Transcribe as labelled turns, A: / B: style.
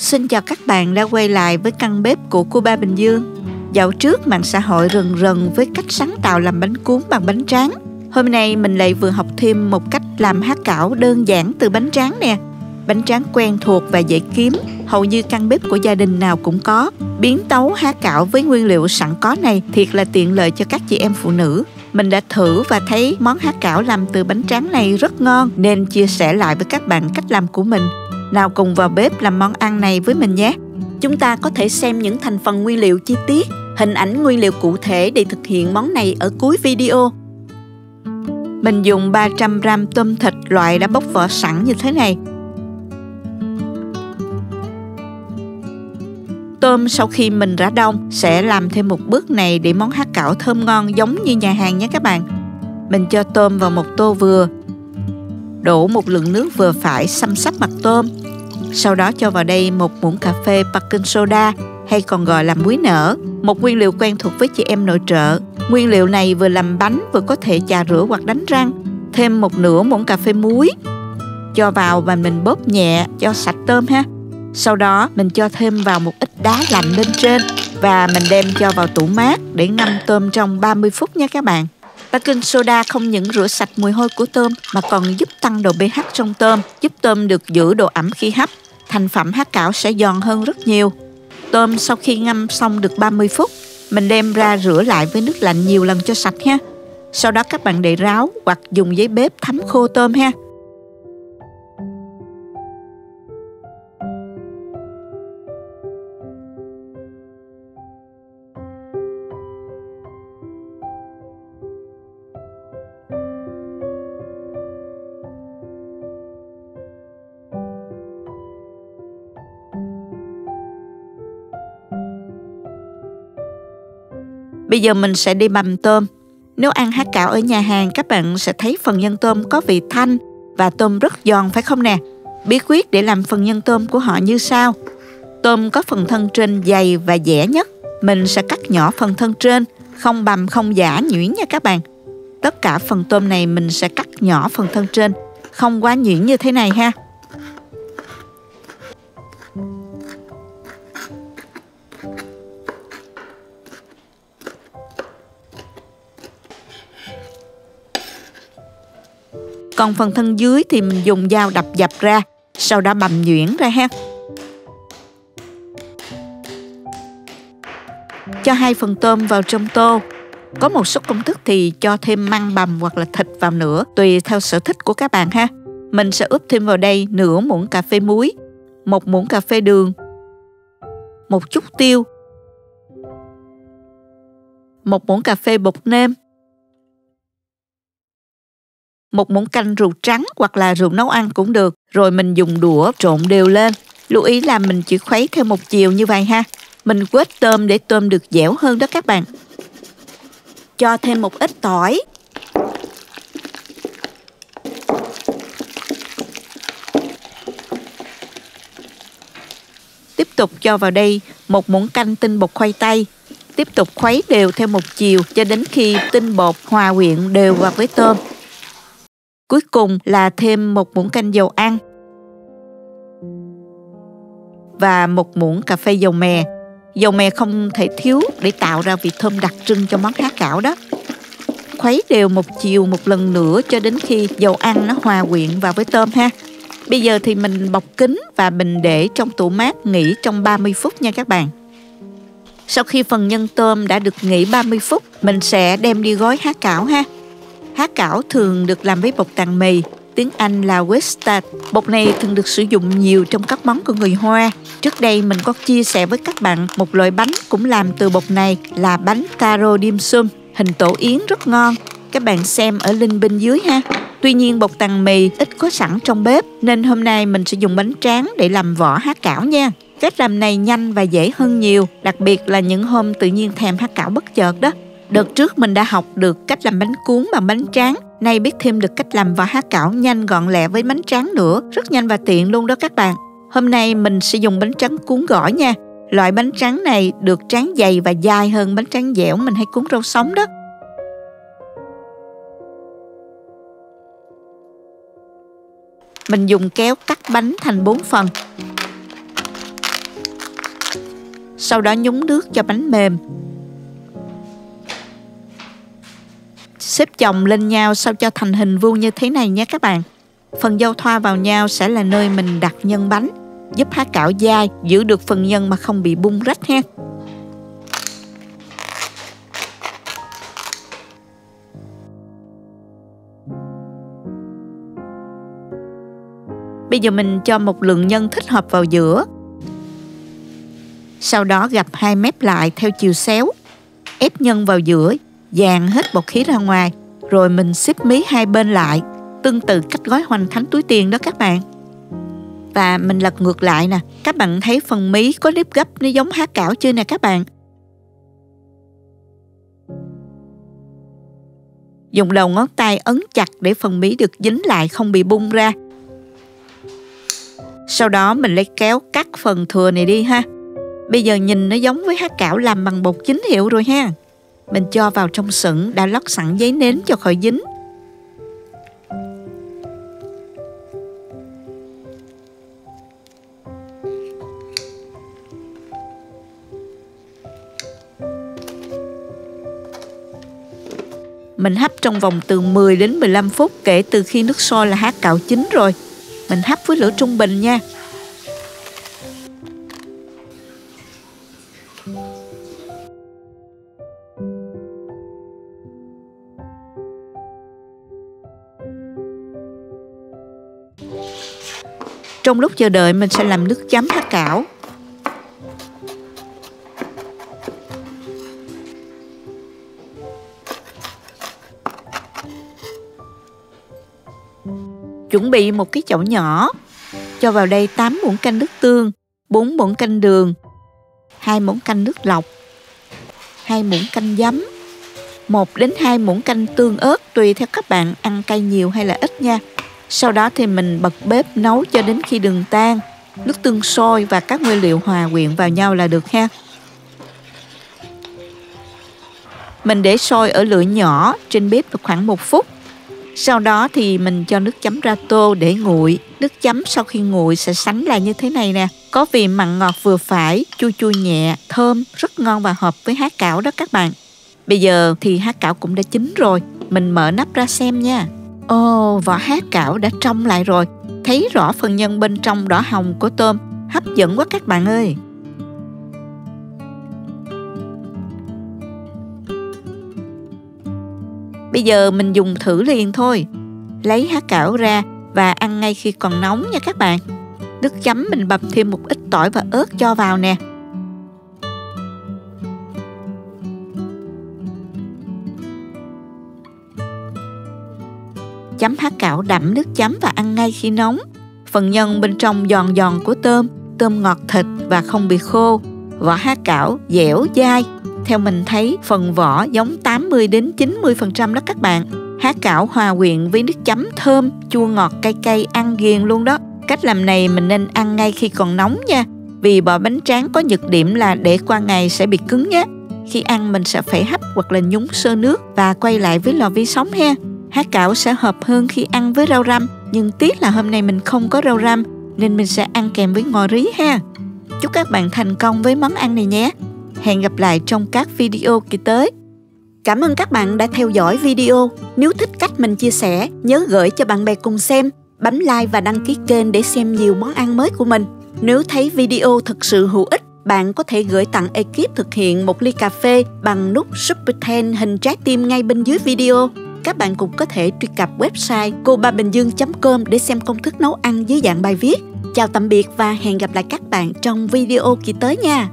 A: Xin chào các bạn đã quay lại với căn bếp của cô Ba Bình Dương. Dạo trước mạng xã hội rần rần với cách sáng tạo làm bánh cuốn bằng bánh tráng. Hôm nay mình lại vừa học thêm một cách làm há cảo đơn giản từ bánh tráng nè. Bánh tráng quen thuộc và dễ kiếm, hầu như căn bếp của gia đình nào cũng có. Biến tấu há cảo với nguyên liệu sẵn có này thiệt là tiện lợi cho các chị em phụ nữ. Mình đã thử và thấy món há cảo làm từ bánh tráng này rất ngon nên chia sẻ lại với các bạn cách làm của mình. Nào cùng vào bếp làm món ăn này với mình nhé. Chúng ta có thể xem những thành phần nguyên liệu chi tiết, hình ảnh nguyên liệu cụ thể để thực hiện món này ở cuối video. Mình dùng 300g tôm thịt loại đã bóc vỏ sẵn như thế này. Tôm sau khi mình rã đông sẽ làm thêm một bước này để món há cảo thơm ngon giống như nhà hàng nhé các bạn. Mình cho tôm vào một tô vừa. Đổ một lượng nước vừa phải xăm xắp mặt tôm. Sau đó cho vào đây một muỗng cà phê baking soda hay còn gọi là muối nở, một nguyên liệu quen thuộc với chị em nội trợ. Nguyên liệu này vừa làm bánh vừa có thể chà rửa hoặc đánh răng. Thêm một nửa muỗng cà phê muối. Cho vào và mình bóp nhẹ cho sạch tôm ha. Sau đó mình cho thêm vào một ít đá lạnh bên trên và mình đem cho vào tủ mát để ngâm tôm trong 30 phút nha các bạn. Baking soda không những rửa sạch mùi hôi của tôm mà còn giúp tăng độ pH trong tôm, giúp tôm được giữ độ ẩm khi hấp. Thành phẩm há cảo sẽ giòn hơn rất nhiều. Tôm sau khi ngâm xong được 30 phút, mình đem ra rửa lại với nước lạnh nhiều lần cho sạch ha. Sau đó các bạn để ráo hoặc dùng giấy bếp thấm khô tôm ha. Bây giờ mình sẽ đi bằm tôm. Nếu ăn há cảo ở nhà hàng, các bạn sẽ thấy phần nhân tôm có vị thanh và tôm rất giòn phải không nè? Bí quyết để làm phần nhân tôm của họ như sau. Tôm có phần thân trên dày và dẻ nhất. Mình sẽ cắt nhỏ phần thân trên, không bằm không giã nhuyễn nha các bạn. Tất cả phần tôm này mình sẽ cắt nhỏ phần thân trên, không quá nhuyễn như thế này ha. Còn phần thân dưới thì mình dùng dao đập dập ra, sau đó bằm nhuyễn ra ha. Cho hai phần tôm vào trong tô. Có một số công thức thì cho thêm măng bằm hoặc là thịt vào nữa, tùy theo sở thích của các bạn ha. Mình sẽ ướp thêm vào đây nửa muỗng cà phê muối, một muỗng cà phê đường, một chút tiêu, một muỗng cà phê bột nêm, một muỗng canh rượu trắng hoặc là rượu nấu ăn cũng được, rồi mình dùng đũa trộn đều lên. Lưu ý là mình chỉ khuấy theo một chiều như vậy ha. Mình quết tôm để tôm được dẻo hơn đó các bạn. Cho thêm một ít tỏi. Tiếp tục cho vào đây một muỗng canh tinh bột khoai tây. Tiếp tục khuấy đều theo một chiều cho đến khi tinh bột hòa quyện đều vào với tôm. Cuối cùng là thêm một muỗng canh dầu ăn và một muỗng cà phê dầu mè. Dầu mè không thể thiếu để tạo ra vị thơm đặc trưng cho món há cảo đó. Khuấy đều một chiều một lần nữa cho đến khi dầu ăn nó hòa quyện vào với tôm ha. Bây giờ thì mình bọc kín và mình để trong tủ mát nghỉ trong 30 phút nha các bạn. Sau khi phần nhân tôm đã được nghỉ 30 phút, mình sẽ đem đi gói há cảo ha. Há cảo thường được làm với bột tàng mì, tiếng Anh là Westard. Bột này thường được sử dụng nhiều trong các món của người Hoa. Trước đây mình có chia sẻ với các bạn một loại bánh cũng làm từ bột này là bánh taro dim sum, hình tổ yến rất ngon. Các bạn xem ở link bên dưới ha. Tuy nhiên bột tàng mì ít có sẵn trong bếp nên hôm nay mình sẽ dùng bánh tráng để làm vỏ há cảo nha. Cách làm này nhanh và dễ hơn nhiều, đặc biệt là những hôm tự nhiên thèm há cảo bất chợt đó. Đợt trước mình đã học được cách làm bánh cuốn bằng bánh tráng, nay biết thêm được cách làm vỏ há cảo nhanh gọn lẹ với bánh tráng nữa, rất nhanh và tiện luôn đó các bạn. Hôm nay mình sẽ dùng bánh tráng cuốn gỏi nha. Loại bánh tráng này được tráng dày và dai hơn bánh tráng dẻo mình hay cuốn rau sống đó. Mình dùng kéo cắt bánh thành 4 phần. Sau đó nhúng nước cho bánh mềm. Xếp chồng lên nhau sao cho thành hình vuông như thế này nhé các bạn. Phần dâu thoa vào nhau sẽ là nơi mình đặt nhân bánh, giúp há cảo dai, giữ được phần nhân mà không bị bung rách ha. Bây giờ mình cho một lượng nhân thích hợp vào giữa. Sau đó gập hai mép lại theo chiều xéo. Ép nhân vào giữa, dàn hết bọt khí ra ngoài. Rồi mình xếp mí hai bên lại, tương tự cách gói hoành thánh túi tiền đó các bạn. Và mình lật ngược lại nè. Các bạn thấy phần mí có nếp gấp nó giống há cảo chưa nè các bạn? Dùng đầu ngón tay ấn chặt để phần mí được dính lại, không bị bung ra. Sau đó mình lấy kéo cắt phần thừa này đi ha. Bây giờ nhìn nó giống với há cảo làm bằng bột chính hiệu rồi ha. Mình cho vào trong sửng đã lót sẵn giấy nến cho khỏi dính. Mình hấp trong vòng từ 10 đến 15 phút kể từ khi nước sôi là há cảo chín rồi. Mình hấp với lửa trung bình nha. Trong lúc chờ đợi mình sẽ làm nước chấm há cảo. Chuẩn bị một cái chậu nhỏ. Cho vào đây 8 muỗng canh nước tương, 4 muỗng canh đường, 2 muỗng canh nước lọc, 2 muỗng canh giấm, 1 đến 2 muỗng canh tương ớt tùy theo các bạn ăn cay nhiều hay là ít nha. Sau đó thì mình bật bếp nấu cho đến khi đường tan, nước tương sôi và các nguyên liệu hòa quyện vào nhau là được ha. Mình để sôi ở lửa nhỏ trên bếp khoảng 1 phút. Sau đó thì mình cho nước chấm ra tô để nguội. Nước chấm sau khi nguội sẽ sánh lại như thế này nè. Có vị mặn ngọt vừa phải, chua chua nhẹ, thơm, rất ngon và hợp với há cảo đó các bạn. Bây giờ thì há cảo cũng đã chín rồi. Mình mở nắp ra xem nha. Ồ, vỏ há cảo đã trong lại rồi. Thấy rõ phần nhân bên trong đỏ hồng của tôm. Hấp dẫn quá các bạn ơi. Bây giờ mình dùng thử liền thôi. Lấy há cảo ra và ăn ngay khi còn nóng nha các bạn. Nước chấm mình bằm thêm một ít tỏi và ớt cho vào nè. Chấm há cảo đậm nước chấm và ăn ngay khi nóng. Phần nhân bên trong giòn giòn của tôm ngọt thịt và không bị khô. Vỏ há cảo dẻo dai. Theo mình thấy phần vỏ giống 80 đến 90% đó các bạn. Há cảo hòa quyện với nước chấm thơm, chua ngọt cay cay ăn ghiền luôn đó. Cách làm này mình nên ăn ngay khi còn nóng nha. Vì bò bánh tráng có nhược điểm là để qua ngày sẽ bị cứng nhé. Khi ăn mình sẽ phải hấp hoặc là nhúng sơ nước và quay lại với lò vi sóng ha. Há cảo sẽ hợp hơn khi ăn với rau răm. Nhưng tiếc là hôm nay mình không có rau răm nên mình sẽ ăn kèm với ngò rí ha. Chúc các bạn thành công với món ăn này nhé. Hẹn gặp lại trong các video kỳ tới.
B: Cảm ơn các bạn đã theo dõi video. Nếu thích cách mình chia sẻ, nhớ gửi cho bạn bè cùng xem, bấm like và đăng ký kênh để xem nhiều món ăn mới của mình. Nếu thấy video thực sự hữu ích, bạn có thể gửi tặng ekip thực hiện một ly cà phê bằng nút Super Thanks hình trái tim ngay bên dưới video. Các bạn cũng có thể truy cập website cobabinhdương.com để xem công thức nấu ăn dưới dạng bài viết. Chào tạm biệt và hẹn gặp lại các bạn trong video kỳ tới nha.